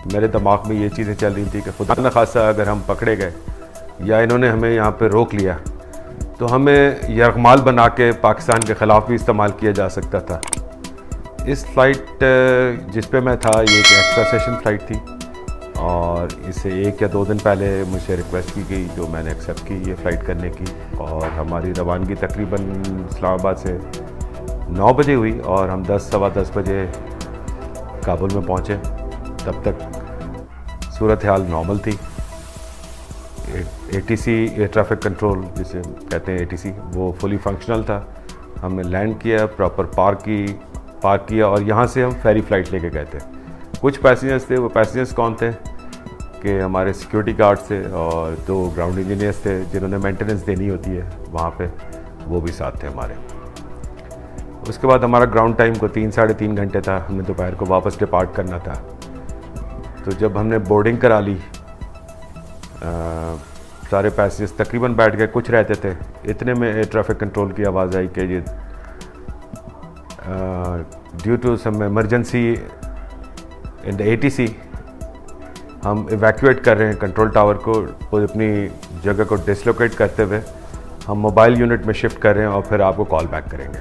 मेरे दिमाग में ये चीज़ें चल रही थी कि खुदा न खासा अगर हम पकड़े गए या इन्होंने हमें यहाँ पे रोक लिया तो हमें यरगमाल बना के पाकिस्तान के ख़िलाफ़ भी इस्तेमाल किया जा सकता था। इस फ़्लाइट जिस पे मैं था ये एक एक्स्ट्रा सेशन फ़्लाइट थी और इससे 1 या 2 दिन पहले मुझसे रिक्वेस्ट की गई जो मैंने एक्सेप्ट की ये फ़्लाइट करने की, और हमारी रवानगी तकरीबन इस्लामाबाद से 9 बजे हुई और हम 10 सवा 10 बजे काबुल में पहुँचे। तब तक सूरत हाल नॉर्मल थी। ATC एयर ट्रैफिक कंट्रोल जिसे कहते हैं ATC वो फुली फंक्शनल था। हमने लैंड किया, प्रॉपर पार्क किया और यहाँ से हम फेरी फ़्लाइट लेके गए थे। कुछ पैसेंजर्स थे, वो पैसेंजर्स कौन थे कि हमारे सिक्योरिटी गार्ड्स थे और 2 ग्राउंड इंजीनियर्स थे जिन्होंने मेंटेनेंस देनी होती है वहाँ पे, वो भी साथ थे हमारे। उसके बाद हमारा ग्राउंड टाइम को 3 साढ़े 3 घंटे था, हमें दोपहर को वापस डिपार्ट करना था। तो जब हमने बोर्डिंग करा ली सारे पैसेंजर्स तकरीबन बैठ गए, कुछ रहते थे, इतने में एयर ट्रैफिक कंट्रोल की आवाज़ आई कि ये due to some emergency in the ATC हम इवैक्यूएट कर रहे हैं कंट्रोल टावर को, अपनी जगह को डिसलोकेट करते हुए हम मोबाइल यूनिट में शिफ्ट कर रहे हैं और फिर आपको कॉल बैक करेंगे।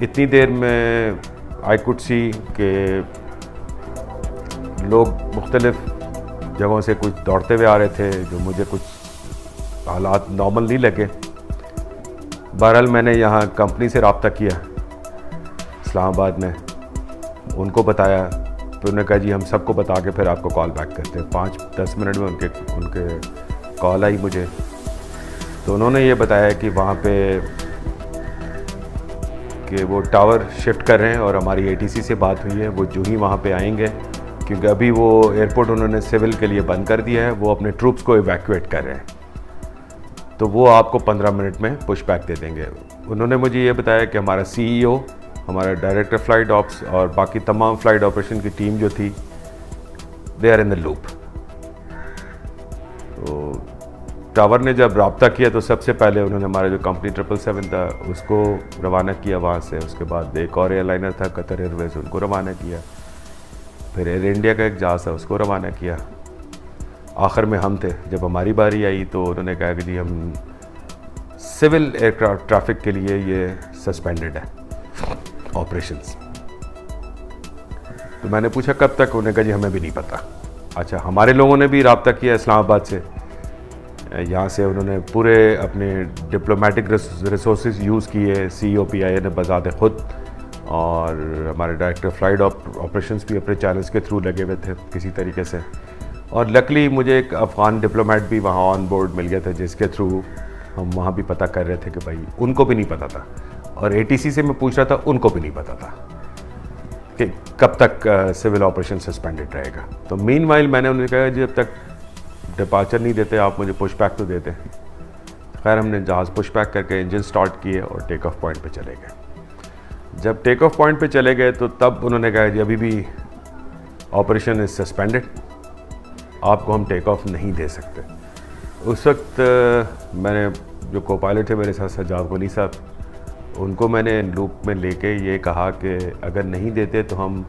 इतनी देर में आई कुड सी कि लोग मुख्तलिफ जगहों से कुछ दौड़ते हुए आ रहे थे, जो मुझे कुछ हालात नॉर्मल नहीं लगे। बहरहाल मैंने यहाँ कंपनी से रब्ता किया इस्लामाबाद में, उनको बताया, तो उन्होंने कहा जी हम सबको बता के फिर आपको कॉल बैक करते हैं। 5-10 मिनट में उनके कॉल आई मुझे, तो उन्होंने ये बताया कि वहाँ पे कि वो टावर शिफ्ट कर रहे हैं और हमारी ATC से बात हुई है, वो जो ही वहाँ पे आएंगे, क्योंकि अभी वो एयरपोर्ट उन्होंने सिविल के लिए बंद कर दिया है, वो अपने ट्रूप्स को इवैक्यूएट कर रहे हैं, तो वो आपको 15 मिनट में पुश बैक दे देंगे। उन्होंने मुझे ये बताया कि हमारा CEO, हमारा डायरेक्टर फ़्लाइट ऑप्स और बाकी तमाम फ़्लाइट ऑपरेशन की टीम जो थी, they are in the loop. तो टावर ने जब रब्ता किया तो सबसे पहले उन्होंने हमारा जो कंपनी 777 था उसको रवाना किया वहाँ से। उसके बाद एक और एयरलाइनर था कतर एयरवेज़, उनको रवाना किया। फिर एयर इंडिया का एक जहाज़ था उसको रवाना किया। आखिर में हम थे। जब हमारी बारी आई तो उन्होंने कहा कि जी हम सिविल एयरक्राफ्ट ट्रैफिक के लिए ये सस्पेंडेड है ऑपरेशंस। तो मैंने पूछा कब तक, उन्होंने कहा जी हमें भी नहीं पता। अच्छा, हमारे लोगों ने भी रब्ता किया इस्लामाबाद से, यहाँ से उन्होंने पूरे अपने डिप्लोमेटिक रिसोर्सेज यूज़ किए, COPIA ने बज़ात खुद, और हमारे डायरेक्टर फ़्लाइट ऑपरेशंस भी अपने चैनल्स के थ्रू लगे हुए थे किसी तरीके से। और लकली मुझे एक अफ़गान डिप्लोमेट भी वहाँ ऑन बोर्ड मिल गया था, जिसके थ्रू हम वहाँ भी पता कर रहे थे कि भाई उनको भी नहीं पता था, और ATC से मैं पूछ रहा था, उनको भी नहीं पता था कि कब तक सिविल ऑपरेशन सस्पेंडेड रहेगा। तो मीनवाइल मैंने उन्हें कहा जब तक डिपार्चर नहीं देते आप मुझे पुश बैक तो देते। खैर हमने जहाज़ पुश बैक करके इंजन स्टार्ट किए और टेक ऑफ पॉइंट पे चले गए। जब टेक ऑफ पॉइंट पे चले गए तो तब उन्होंने कहा जी अभी भी ऑपरेशन इज़ सस्पेंडेड, आपको हम टेक ऑफ नहीं दे सकते। उस वक्त मैंने जो को पायलट थे मेरे साथ सज्जाद वली साहब, उनको मैंने लूप में लेके ये कहा कि अगर नहीं देते तो हम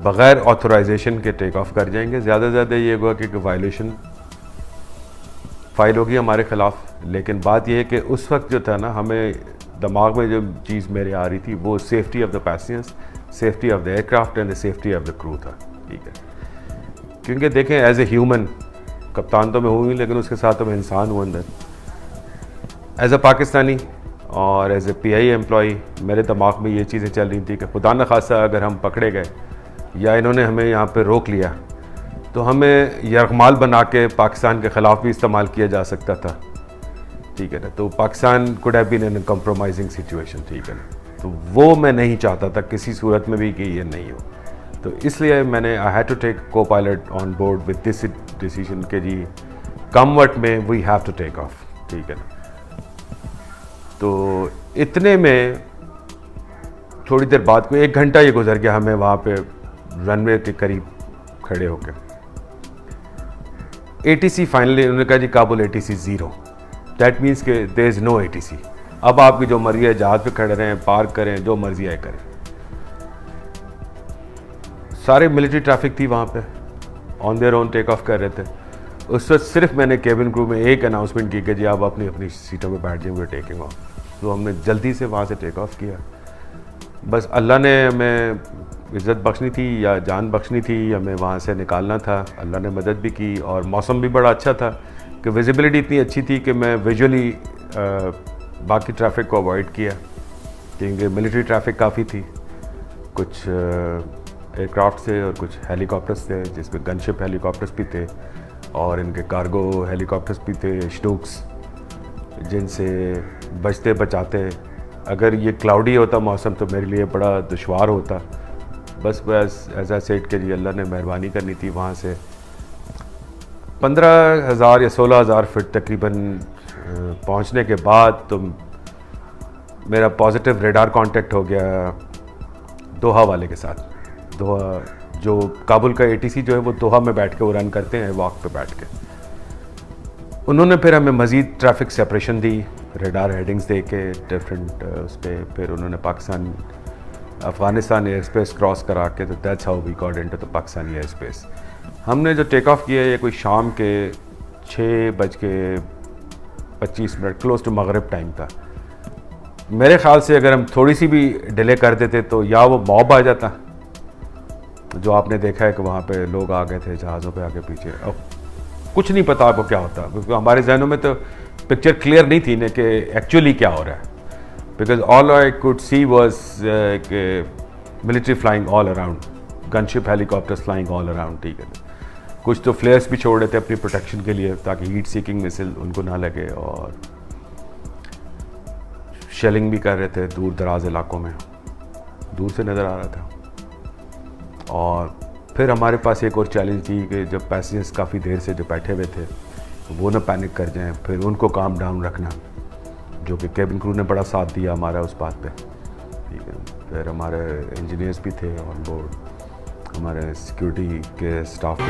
बग़ैर ऑथराइजेशन के टेक ऑफ कर जाएंगे। ज़्यादा से ज़्यादा ये हुआ कि वायलेशन फ़ाइल होगी हमारे ख़िलाफ़। लेकिन बात यह है कि उस वक्त जो था ना, हमें दिमाग में जो चीज़ मेरे आ रही थी वो safety of the passengers, safety of the aircraft and the safety of the crew था। ठीक है, क्योंकि देखें एज ए ह्यूमन, कप्तान तो मैं हूँ ही लेकिन उसके साथ तो मैं इंसान हूँ अंदर। एज अ पाकिस्तानी और एज ए PI एम्प्लॉई मेरे दिमाग में ये चीज़ें चल रही थी कि खुदा न खासा अगर हम पकड़े गए या इन्होंने हमें यहाँ पे रोक लिया तो हमें यरगमाल बना के पाकिस्तान के ख़िलाफ़ भी इस्तेमाल किया जा सकता था। ठीक है ना, तो Pakistan could have been in a compromising situation. ठीक है ना, तो वो मैं नहीं चाहता था किसी सूरत में भी कि ये नहीं हो। तो इसलिए मैंने I had to take co pilot on board with this decision कि जी come what may we have to take off. ठीक है ना, तो इतने में थोड़ी देर बाद को 1 घंटा ये गुजर गया हमें वहाँ पे रनवे के करीब खड़े होकर। ATC फाइनली उन्होंने कहा जी काबुल ATC 0, दैट मीन्स के देयर इज़ नो ATC। अब आपकी जो मर्जी है जहाज़ पे खड़े रहें, पार्क करें, जो मर्जी है करें। सारे मिलिट्री ट्रैफिक थी वहाँ पे, on their own take off कर रहे थे। उस वक्त सिर्फ मैंने केबिन क्रू में एक अनाउंसमेंट की कि जी आप अपनी अपनी सीटों पे बैठ जाएंगे, टेकिंग ऑफ। तो हमने जल्दी से वहाँ से टेक ऑफ किया। बस अल्लाह ने हमें इज़्ज़त बख्शनी थी या जान बख्शनी थी, हमें वहाँ से निकालना था। अल्लाह ने मदद भी की और मौसम भी बड़ा अच्छा था कि विजिबिलिटी इतनी अच्छी थी कि मैं विजुअली बाकी ट्रैफिक को अवॉइड किया, क्योंकि मिलिट्री ट्रैफिक काफ़ी थी। कुछ एयरक्राफ्ट थे और कुछ हेलीकॉप्टर्स थे, जिसमें गनशिप हेलीकॉप्टर्स भी थे और इनके कार्गो हेलीकॉप्टर्स भी थे, स्टूक्स, जिनसे बचते बचाते। अगर ये क्लाउडी होता मौसम तो मेरे लिए बड़ा दुश्वार होता। बस ऐसा सेट के जी अल्लाह ने मेहरबानी करनी थी। वहाँ से 15,000 या 16,000 फीट तकरीबन पहुँचने के बाद तो मेरा पॉजिटिव रेडार कांटेक्ट हो गया दोहा वाले के साथ। दोहा जो काबुल का ATC जो है वो दोहा में बैठ के वो रन करते हैं, वॉक पे बैठ के। उन्होंने फिर हमें मज़ीद ट्रैफिक सेपरेशन दी, रेडार हेडिंग्स दे के डिफरेंट उस पर। फिर उन्होंने अफ़गानिस्तान एयर स्पेस क्रॉस करा के, तो that's how we got into the Pakistani air space. हमने जो टेक ऑफ किया ये कोई शाम के 6:25 क्लोज टू मगरिब टाइम था। मेरे ख्याल से अगर हम थोड़ी सी भी डिले कर देते तो या वो मॉब आ जाता, जो आपने देखा है कि वहाँ पे लोग आ गए थे जहाज़ों पे आगे पीछे। अब कुछ नहीं पता आपको क्या होता, क्योंकि हमारे जहनों में तो पिक्चर क्लियर नहीं थी ना कि एक्चुअली क्या हो रहा है। Because all I could see was military flying all around, gunship helicopters flying all around, ठीक है। कुछ तो फ्लेयर्स भी छोड़ रहे थे अपनी प्रोटेक्शन के लिए, ताकि हीट सीकिंग मिसाइल उनको ना लगे, और शेलिंग भी कर रहे थे दूर दराज इलाकों में, दूर से नज़र आ रहा था। और फिर हमारे पास एक और चैलेंज थी कि जब पैसेंजर्स काफ़ी देर से जो बैठे हुए थे वो ना पैनिक कर जाएं, फिर उनको काम डाउन रखना, जो कि केबिन क्रू ने बड़ा साथ दिया हमारा उस बात पे, ठीक है। फिर हमारे इंजीनियर्स भी थे ऑन बोर्ड, हमारे सिक्योरिटी के स्टाफ भी।